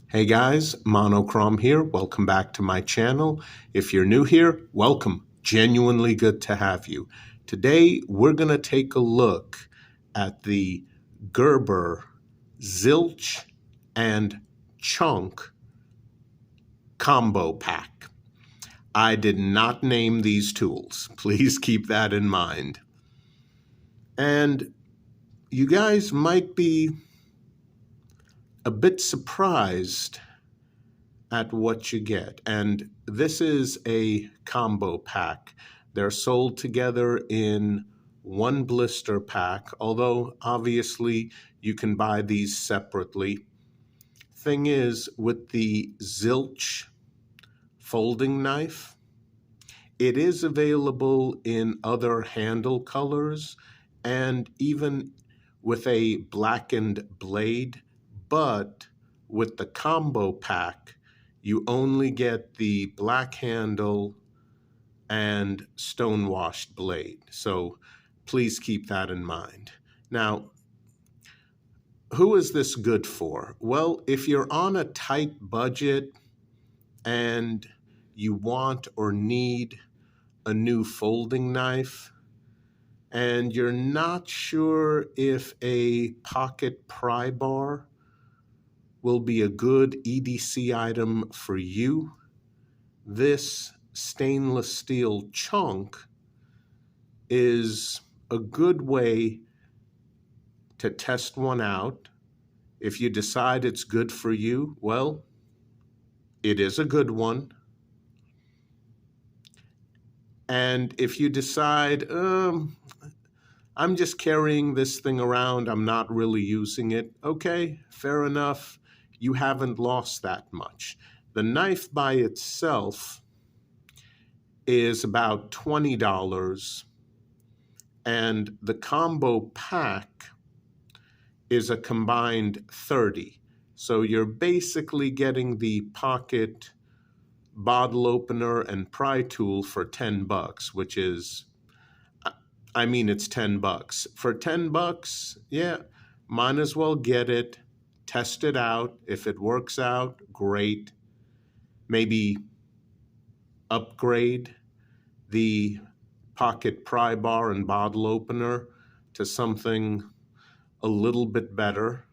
Hey guys, Monochrome here. Welcome back to my channel. If you're new here, welcome. Genuinely good to have you. Today, we're going to take a look at the Gerber, Zilch, and Chonk combo pack. I did not name these tools. Please keep that in mind. And you guys might be a bit surprised at what you get. And this is a combo pack. They're sold together in one blister pack, although obviously you can buy these separately. Thing is, with the Zilch folding knife, it is available in other handle colors and even with a blackened blade, but with the combo pack, you only get the black handle and stonewashed blade. So please keep that in mind. Now, who is this good for? Well, if you're on a tight budget and you want or need a new folding knife, and you're not sure if a pocket pry bar will be a good EDC item for you, this stainless steel Chonk is a good way to test one out. If you decide it's good for you, well, it is a good one. And if you decide, I'm just carrying this thing around, I'm not really using it, okay, fair enough. You haven't lost that much. The knife by itself is about $20, and the combo pack is a combined $30. So you're basically getting the pocket bottle opener and pry tool for $10, which is, it's $10. For $10, yeah, might as well get it, test it out. If it works out, great. Maybe upgrade the pocket pry bar and bottle opener to something a little bit better.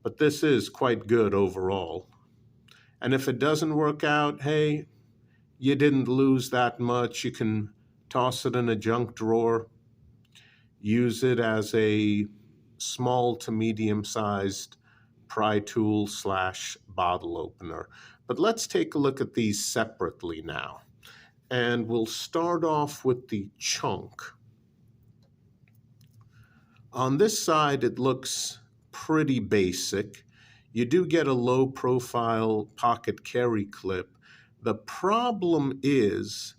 But this is quite good overall. And if it doesn't work out, hey, you didn't lose that much. You can toss it in a junk drawer, use it as a small to medium-sized pry tool / bottle opener. But let's take a look at these separately now. And we'll start off with the Chonk. On this side, it looks pretty basic. You do get a low-profile pocket carry clip. The problem is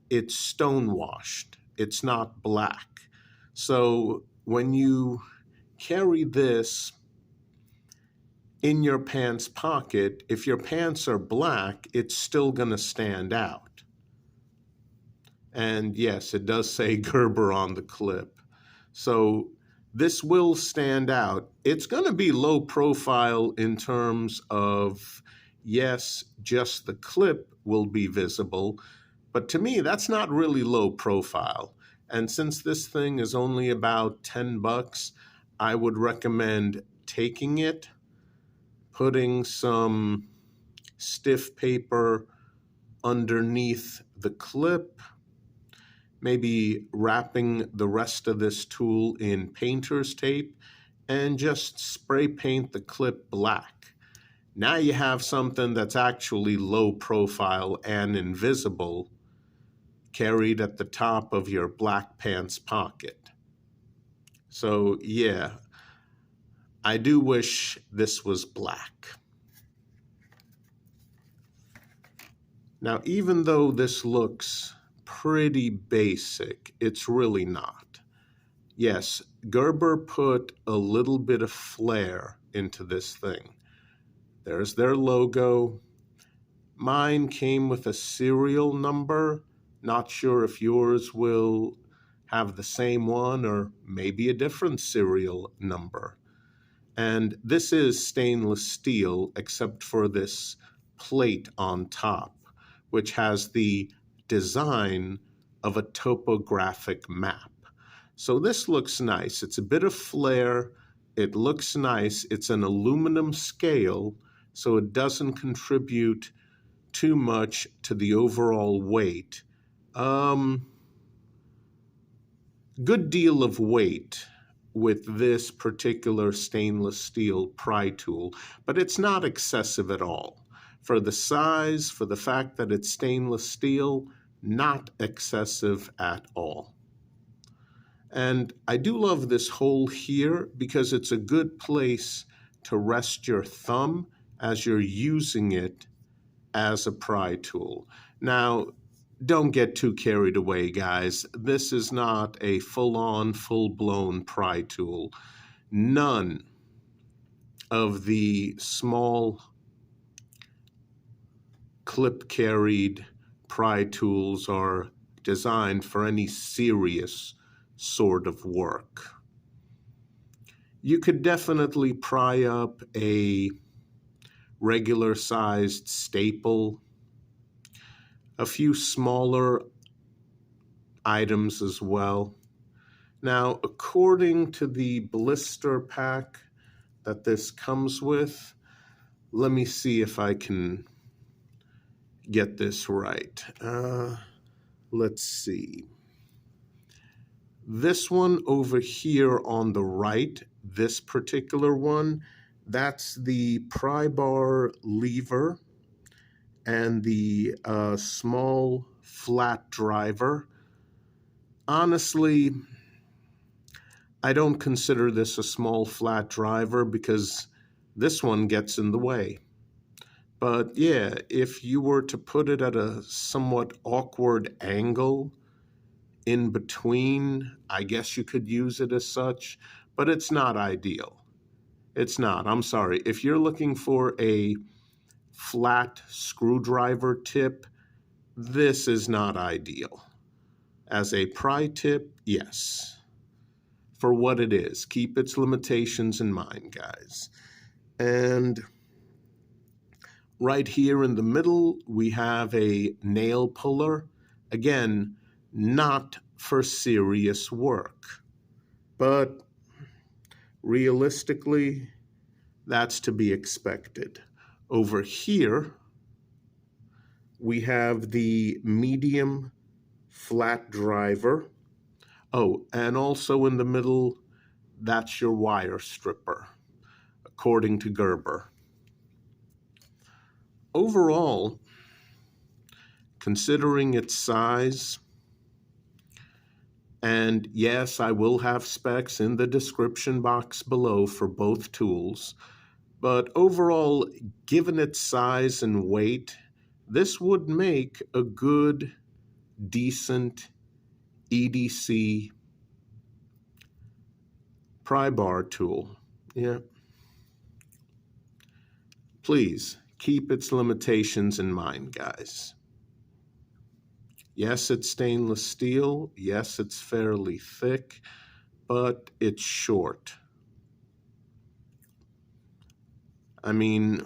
it's stonewashed. It's not black. So when you carry this in your pants pocket, if your pants are black, it's still going to stand out. And yes, it does say Gerber on the clip. So this will stand out. It's going to be low profile in terms of, yes, just the clip will be visible. But to me, that's not really low profile. And since this thing is only about $10, I would recommend taking it, putting some stiff paper underneath the clip, maybe wrapping the rest of this tool in painter's tape, and just spray paint the clip black. Now you have something that's actually low profile and invisible, carried at the top of your black pants pocket. So yeah, I do wish this was black. Now, even though this looks pretty basic, it's really not. Yes, Gerber put a little bit of flair into this thing. There's their logo. Mine came with a serial number. Not sure if yours will have the same one or maybe a different serial number. And this is stainless steel, except for this plate on top, which has the design of a topographic map. So this looks nice. It's a bit of flare. It looks nice. It's an aluminum scale, so it doesn't contribute too much to the overall weight. Good deal of weight with this particular stainless steel pry tool, but it's not excessive at all. For the size, for the fact that it's stainless steel, not excessive at all. And I do love this hole here because it's a good place to rest your thumb as you're using it as a pry tool. Now, don't get too carried away, guys. This is not a full-on, full-blown pry tool. None of the small clip-carried pry tools are designed for any serious sort of work. You could definitely pry up a regular-sized staple, a few smaller items as well. Now, according to the blister pack that this comes with, let me see if I can get this right. Let's see. This one over here on the right, this particular one, that's the pry bar lever and the small flat driver. Honestly, I don't consider this a small flat driver because this one gets in the way. But yeah, if you were to put it at a somewhat awkward angle in between, I guess you could use it as such, but it's not ideal. It's not. I'm sorry. If you're looking for a flat screwdriver tip, this is not ideal. As a pry tip, yes. For what it is, keep its limitations in mind, guys. And right here in the middle, we have a nail puller. Again, not for serious work, but realistically, that's to be expected. Over here, we have the medium flat driver. Oh, and also in the middle, that's your wire stripper, according to Gerber. Overall, considering its size, and yes, I will have specs in the description box below for both tools, but overall, given its size and weight, this would make a good, decent EDC pry bar tool. Yeah. Please keep its limitations in mind, guys. Yes, it's stainless steel. Yes, it's fairly thick, but it's short. I mean,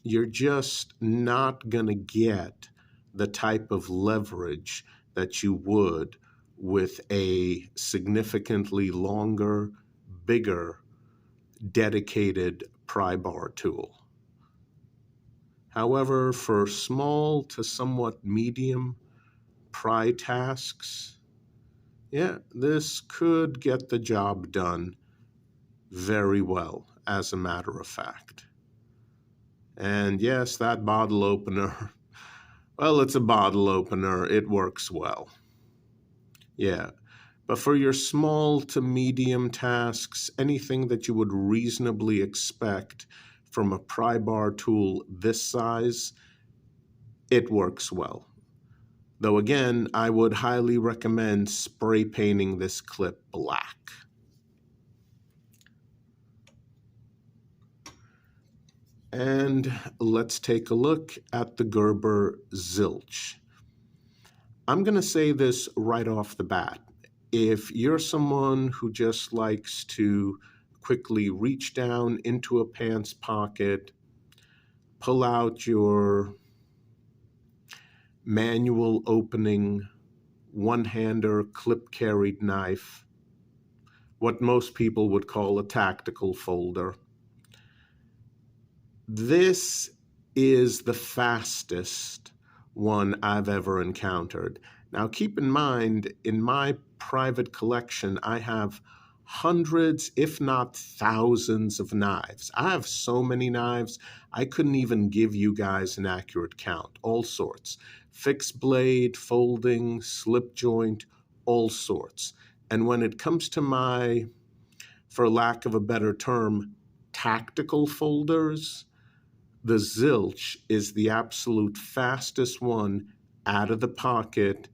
you're just not going to get the type of leverage that you would with a significantly longer, bigger, dedicated pry bar tool. However, for small to somewhat medium pry tasks, yeah, this could get the job done very well, as a matter of fact. And yes, that bottle opener, well, it's a bottle opener. It works well. Yeah. But for your small to medium tasks, anything that you would reasonably expect from a pry bar tool this size, it works well. Though again, I would highly recommend spray painting this clip black. And let's take a look at the Gerber Zilch. I'm going to say this right off the bat. If you're someone who just likes to quickly reach down into a pants pocket, pull out your manual opening one-hander clip-carried knife, what most people would call a tactical folder. This is the fastest one I've ever encountered. Now keep in mind, in my private collection, I have hundreds, if not thousands of knives. I have so many knives, I couldn't even give you guys an accurate count. All sorts. Fixed blade, folding, slip joint, all sorts. And when it comes to my, for lack of a better term, tactical folders, the Zilch is the absolute fastest one out of the pocket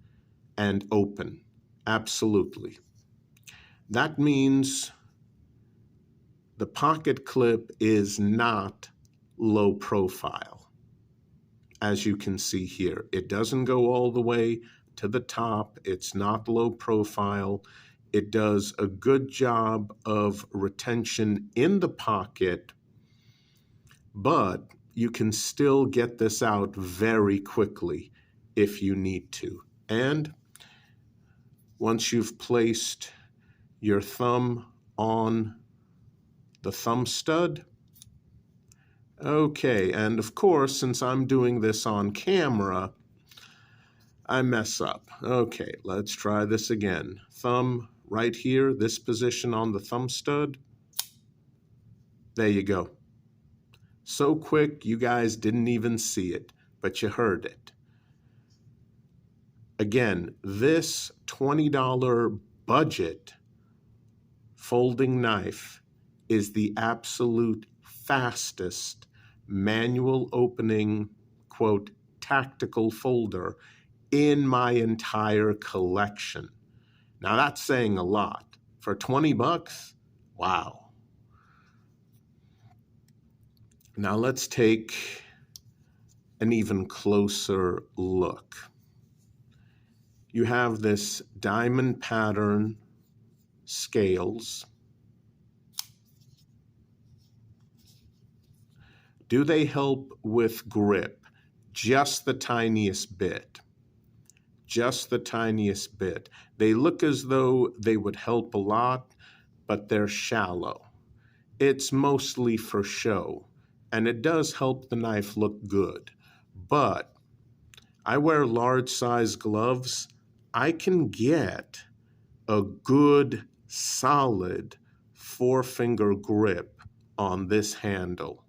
and open. Absolutely. That means the pocket clip is not low profile. As you can see here, it doesn't go all the way to the top. It's not low profile. It does a good job of retention in the pocket, but you can still get this out very quickly if you need to. And once you've placed your thumb on the thumb stud, okay, and of course, since I'm doing this on camera, I mess up. Okay, let's try this again. Thumb right here, this position on the thumb stud. There you go. So quick, you guys didn't even see it, but you heard it. Again, this $20 budget folding knife is the absolute fastest manual opening, quote, tactical folder in my entire collection. Now that's saying a lot. For 20 bucks, wow. Now let's take an even closer look. You have this diamond pattern scales. Do they help with grip? Just the tiniest bit. Just the tiniest bit. They look as though they would help a lot, but they're shallow. It's mostly for show, and it does help the knife look good. But I wear large size gloves. I can get a good, solid 4-finger grip on this handle.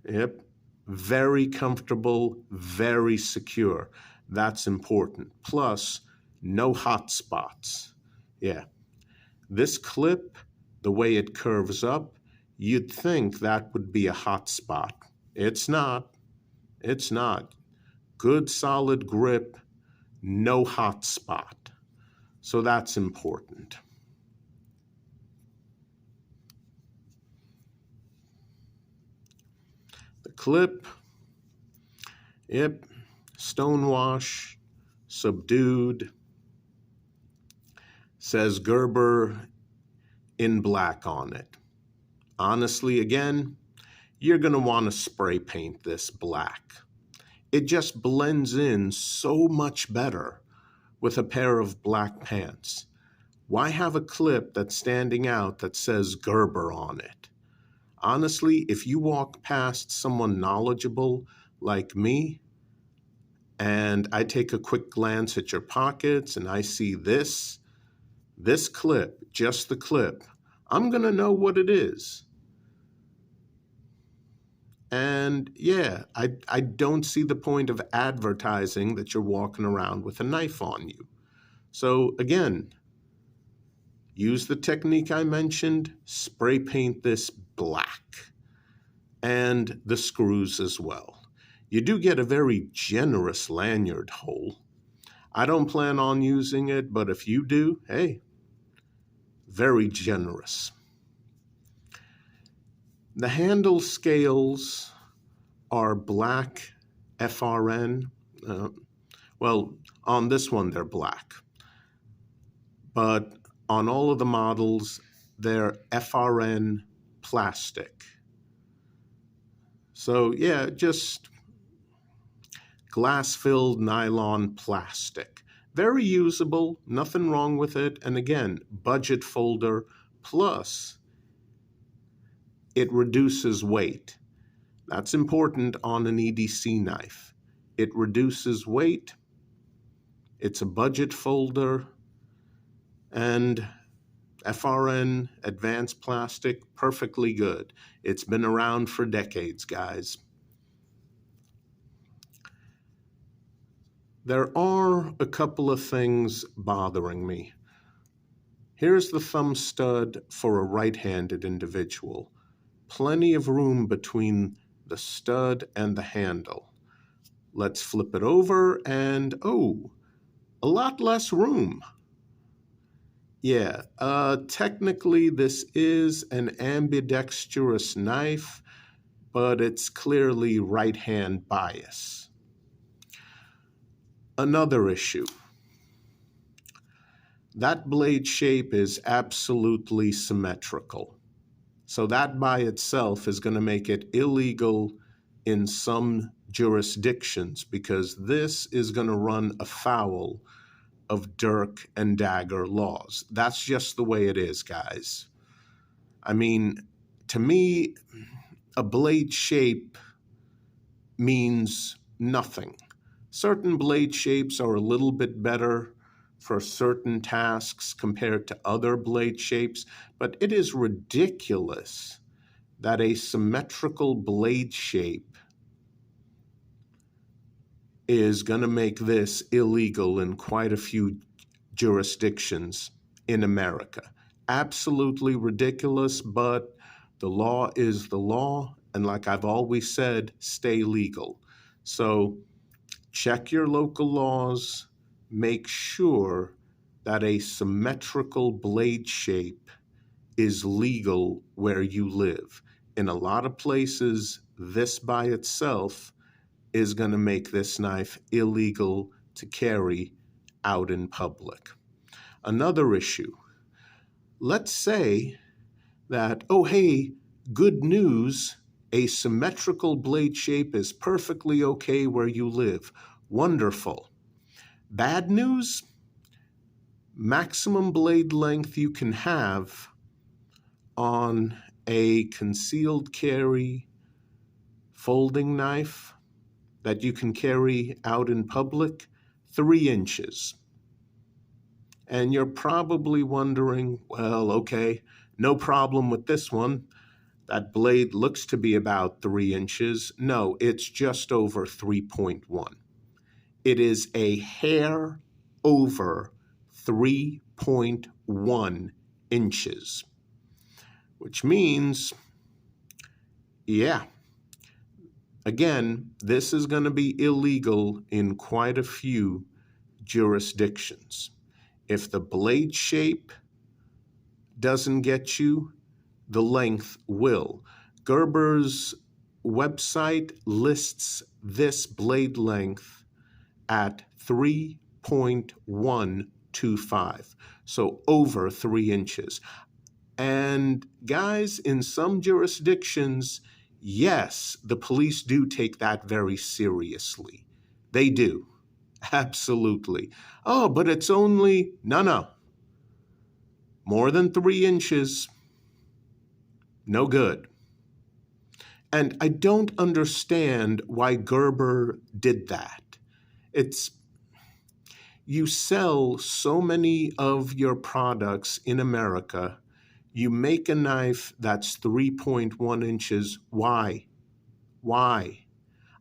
Yep, very comfortable, very secure. That's important. Plus, no hot spots. Yeah, this clip, the way it curves up, you'd think that would be a hot spot. It's not. It's not. Good, solid grip, no hot spot. So that's important. The clip, yep, Stonewash, subdued, says Gerber in black on it. Honestly, again, you're going to want to spray paint this black. It just blends in so much better with a pair of black pants. Why have a clip that's standing out that says Gerber on it? Honestly, if you walk past someone knowledgeable like me, and I take a quick glance at your pockets and I see this clip, just the clip, I'm going to know what it is. And yeah, I don't see the point of advertising that you're walking around with a knife on you. So again, use the technique I mentioned, spray paint this black, and the screws as well. You do get a very generous lanyard hole. I don't plan on using it, but if you do, hey, very generous. The handle scales are black FRN. Well, on this one, they're black. But on all of the models, they're FRN plastic. So yeah, just glass-filled nylon plastic. Very usable, nothing wrong with it. And again, budget folder, plus it reduces weight. That's important on an EDC knife. It reduces weight, it's a budget folder, and FRN advanced plastic, perfectly good. It's been around for decades, guys. There are a couple of things bothering me. Here's the thumb stud for a right-handed individual. Plenty of room between the stud and the handle. Let's flip it over and, oh, a lot less room. Yeah, technically this is an ambidextrous knife, but it's clearly right-hand bias. Another issue. That blade shape is absolutely symmetrical. So that by itself is going to make it illegal in some jurisdictions because this is going to run afoul of dirk and dagger laws. That's just the way it is, guys. I mean, to me, a blade shape means nothing. Certain blade shapes are a little bit better for certain tasks compared to other blade shapes, but it is ridiculous that a symmetrical blade shape is going to make this illegal in quite a few jurisdictions in America. Absolutely ridiculous, but the law is the law, and like I've always said, stay legal. So check your local laws, make sure that a symmetrical blade shape is legal where you live. In a lot of places, this by itself is going to make this knife illegal to carry out in public. Another issue, let's say that, oh hey, good news, a symmetrical blade shape is perfectly okay where you live. Wonderful. Bad news, maximum blade length you can have on a concealed carry folding knife that you can carry out in public, 3 inches. And you're probably wondering, well, okay, no problem with this one. That blade looks to be about 3 inches. No, it's just over 3.1. It is a hair over 3.1 inches, which means, yeah, again, this is going to be illegal in quite a few jurisdictions. If the blade shape doesn't get you, the length will. Gerber's website lists this blade length at 3.125, so over 3 inches. And guys, in some jurisdictions, yes, the police do take that very seriously. They do. Absolutely. Oh, but it's only, no. More than 3 inches, no good. And I don't understand why Gerber did that. You sell so many of your products in America, you make a knife that's 3.1 inches. Why?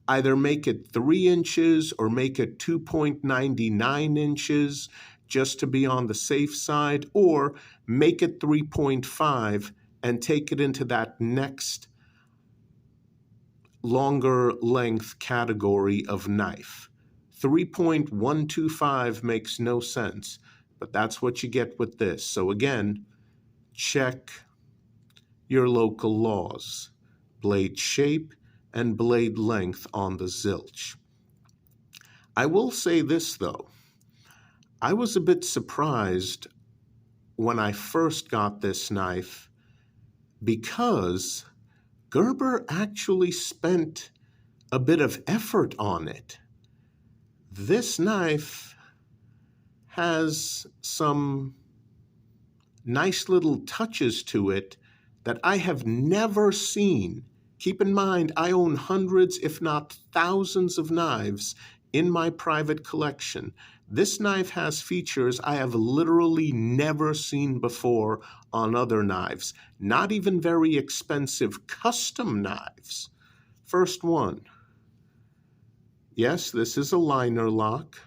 Either make it 3 inches or make it 2.99 inches just to be on the safe side, or make it 3.5 and take it into that next longer length category of knife. 3.125 makes no sense, but that's what you get with this. So again, check your local laws, blade shape and blade length on the Zilch. I will say this though, I was a bit surprised when I first got this knife because Gerber actually spent a bit of effort on it. This knife has some nice little touches to it that I have never seen. Keep in mind, I own hundreds, if not thousands of knives in my private collection. This knife has features I have literally never seen before on other knives, not even very expensive custom knives. First one. Yes, this is a liner lock,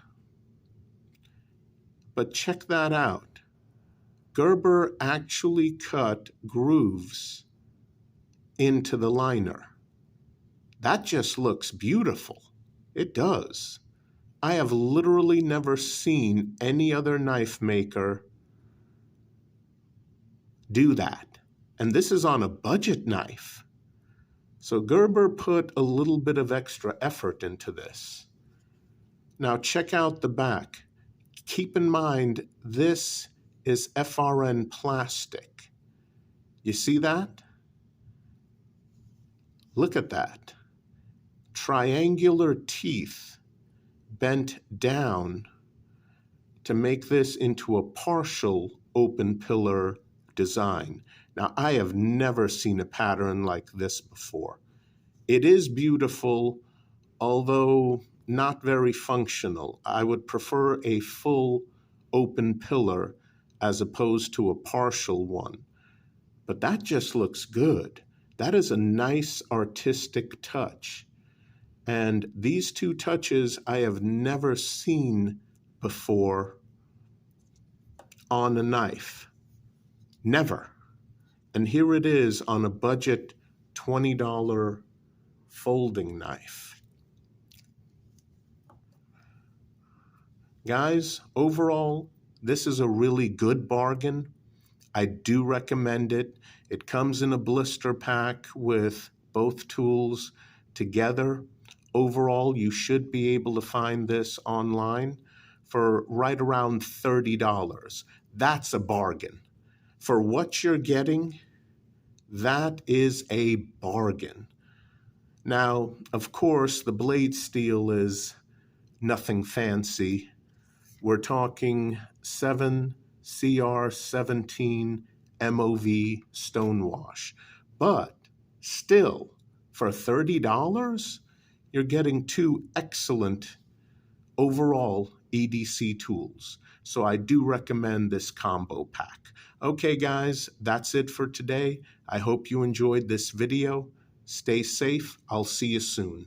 but check that out. Gerber actually cut grooves into the liner. That just looks beautiful. It does. I have literally never seen any other knife maker do that. And this is on a budget knife. So Gerber put a little bit of extra effort into this. Now check out the back. Keep in mind, this is FRN plastic. You see that? Look at that. Triangular teeth bent down to make this into a partial open pillar design. Now, I have never seen a pattern like this before. It is beautiful, although not very functional. I would prefer a full open pillar as opposed to a partial one. But that just looks good. That is a nice artistic touch. And these two touches I have never seen before on a knife. Never. And here it is on a budget $20 folding knife. Guys, overall, this is a really good bargain. I do recommend it. It comes in a blister pack with both tools together. Overall, you should be able to find this online for right around $30. That's a bargain. For what you're getting, that is a bargain. Now, of course, the blade steel is nothing fancy. We're talking 7 CR17 MOV Stonewash. But still, for $30, you're getting two excellent overall EDC tools. So I do recommend this combo pack. Okay, guys, that's it for today. I hope you enjoyed this video. Stay safe. I'll see you soon.